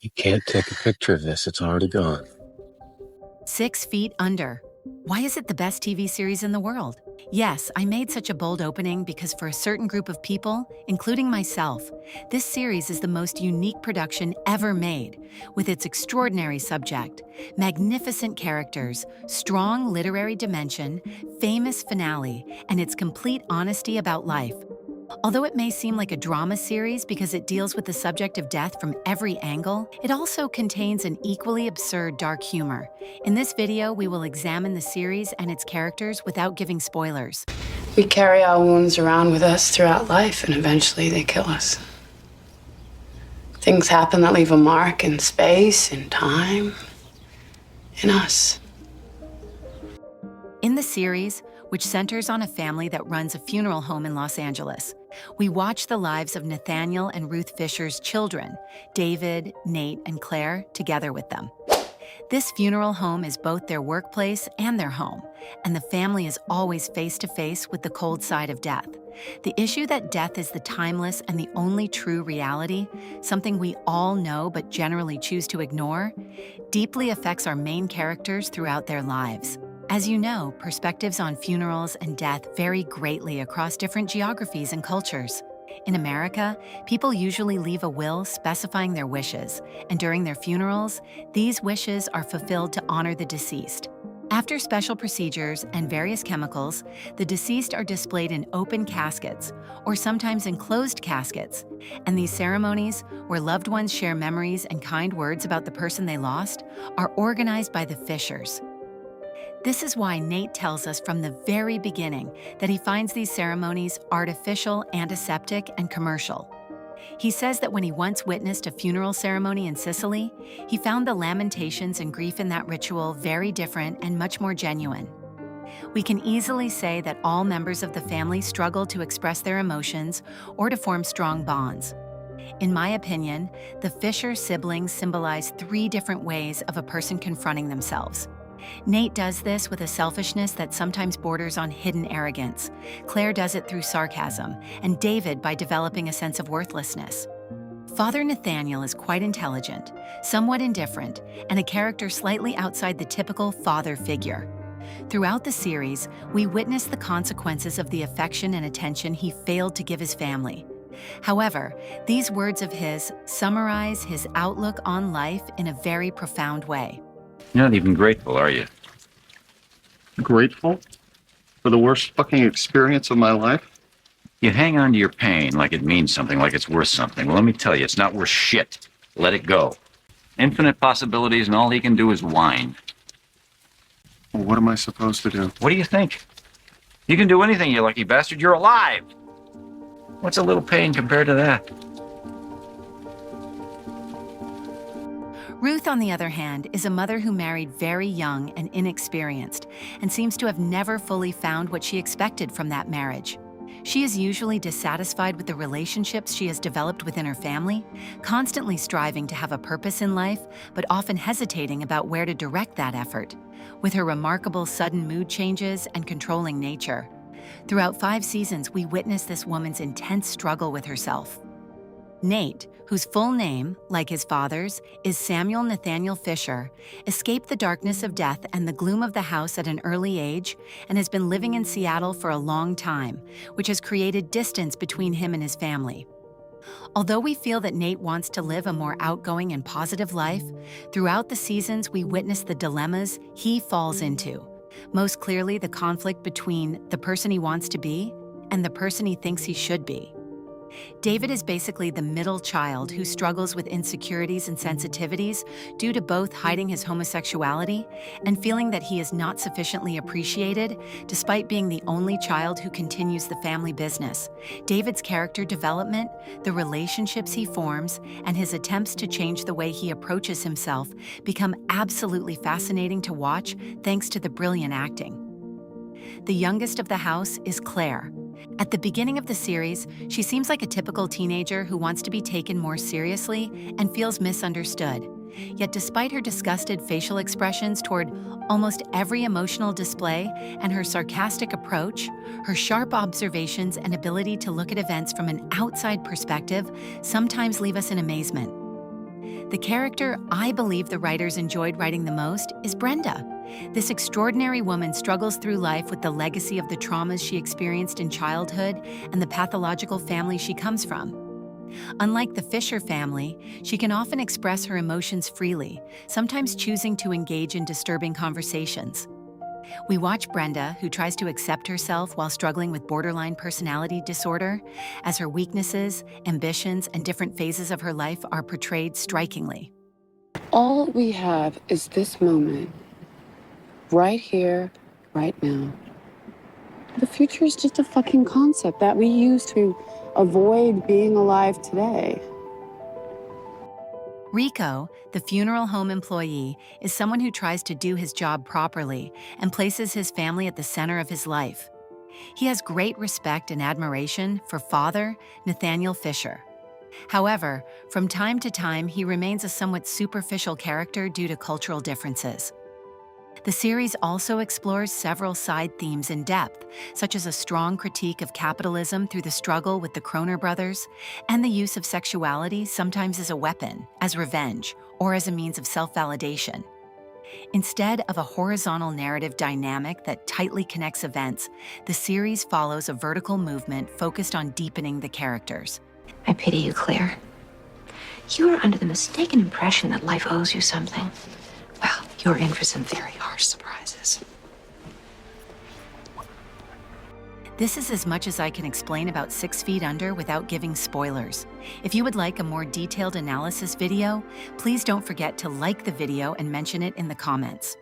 You can't take a picture of this. It's already gone. 6 Feet Under. Why is it the best TV series in the world? Yes, I made such a bold opening because for a certain group of people, including myself, this series is the most unique production ever made, with its extraordinary subject, magnificent characters, strong literary dimension, famous finale, and its complete honesty about life. Although it may seem like a drama series because it deals with the subject of death from every angle, it also contains an equally absurd dark humor. In this video, we will examine the series and its characters without giving spoilers. We carry our wounds around with us throughout life, and eventually they kill us. Things happen that leave a mark in space, in time, in us. In the series, which centers on a family that runs a funeral home in Los Angeles, we watch the lives of Nathaniel and Ruth Fisher's children, David, Nate, and Claire, together with them. This funeral home is both their workplace and their home, and the family is always face to face with the cold side of death. The issue that death is the timeless and the only true reality, something we all know but generally choose to ignore, deeply affects our main characters throughout their lives. As you know, perspectives on funerals and death vary greatly across different geographies and cultures. In America, people usually leave a will specifying their wishes, and during their funerals, these wishes are fulfilled to honor the deceased. After special procedures and various chemicals, the deceased are displayed in open caskets, or sometimes in closed caskets, and these ceremonies, where loved ones share memories and kind words about the person they lost, are organized by the Fishers. This is why Nate tells us from the very beginning that he finds these ceremonies artificial, antiseptic, and commercial. He says that when he once witnessed a funeral ceremony in Sicily, he found the lamentations and grief in that ritual very different and much more genuine. We can easily say that all members of the family struggle to express their emotions or to form strong bonds. In my opinion, the Fisher siblings symbolize 3 different ways of a person confronting themselves. Nate does this with a selfishness that sometimes borders on hidden arrogance. Claire does it through sarcasm, and David by developing a sense of worthlessness. Father Nathaniel is quite intelligent, somewhat indifferent, and a character slightly outside the typical father figure. Throughout the series, we witness the consequences of the affection and attention he failed to give his family. However, these words of his summarize his outlook on life in a very profound way. You're not even grateful, are you? Grateful for the worst fucking experience of my life? You hang on to your pain like it means something, like it's worth something. Well, let me tell you, it's not worth shit. Let it go. Infinite possibilities, and all he can do is whine. Well, what am I supposed to do? What do you think? You can do anything, you lucky bastard. You're alive. What's a little pain compared to that? Ruth, on the other hand, is a mother who married very young and inexperienced, and seems to have never fully found what she expected from that marriage. She is usually dissatisfied with the relationships she has developed within her family, constantly striving to have a purpose in life, but often hesitating about where to direct that effort, with her remarkable sudden mood changes and controlling nature. Throughout 5 seasons, we witness this woman's intense struggle with herself. Nate, whose full name, like his father's, is Samuel Nathaniel Fisher, escaped the darkness of death and the gloom of the house at an early age and has been living in Seattle for a long time, which has created distance between him and his family. Although we feel that Nate wants to live a more outgoing and positive life, throughout the seasons we witness the dilemmas he falls into, most clearly the conflict between the person he wants to be and the person he thinks he should be. David is basically the middle child who struggles with insecurities and sensitivities due to both hiding his homosexuality and feeling that he is not sufficiently appreciated, despite being the only child who continues the family business. David's character development, the relationships he forms, and his attempts to change the way he approaches himself become absolutely fascinating to watch thanks to the brilliant acting. The youngest of the house is Claire. At the beginning of the series, she seems like a typical teenager who wants to be taken more seriously and feels misunderstood. Yet despite her disgusted facial expressions toward almost every emotional display and her sarcastic approach, her sharp observations and ability to look at events from an outside perspective sometimes leave us in amazement. The character I believe the writers enjoyed writing the most is Brenda. This extraordinary woman struggles through life with the legacy of the traumas she experienced in childhood and the pathological family she comes from. Unlike the Fisher family, she can often express her emotions freely, sometimes choosing to engage in disturbing conversations. We watch Brenda, who tries to accept herself while struggling with borderline personality disorder, as her weaknesses, ambitions, and different phases of her life are portrayed strikingly. All we have is this moment, right here, right now. The future is just a fucking concept that we use to avoid being alive today. Rico, the funeral home employee, is someone who tries to do his job properly and places his family at the center of his life. He has great respect and admiration for Father Nathaniel Fisher. However, from time to time, he remains a somewhat superficial character due to cultural differences. The series also explores several side themes in depth, such as a strong critique of capitalism through the struggle with the Kroner brothers, and the use of sexuality sometimes as a weapon, as revenge, or as a means of self-validation. Instead of a horizontal narrative dynamic that tightly connects events, the series follows a vertical movement focused on deepening the characters. I pity you, Claire. You are under the mistaken impression that life owes you something. Well, you're in for some very harsh surprises. This is as much as I can explain about 6 Feet Under without giving spoilers. If you would like a more detailed analysis video, please don't forget to like the video and mention it in the comments.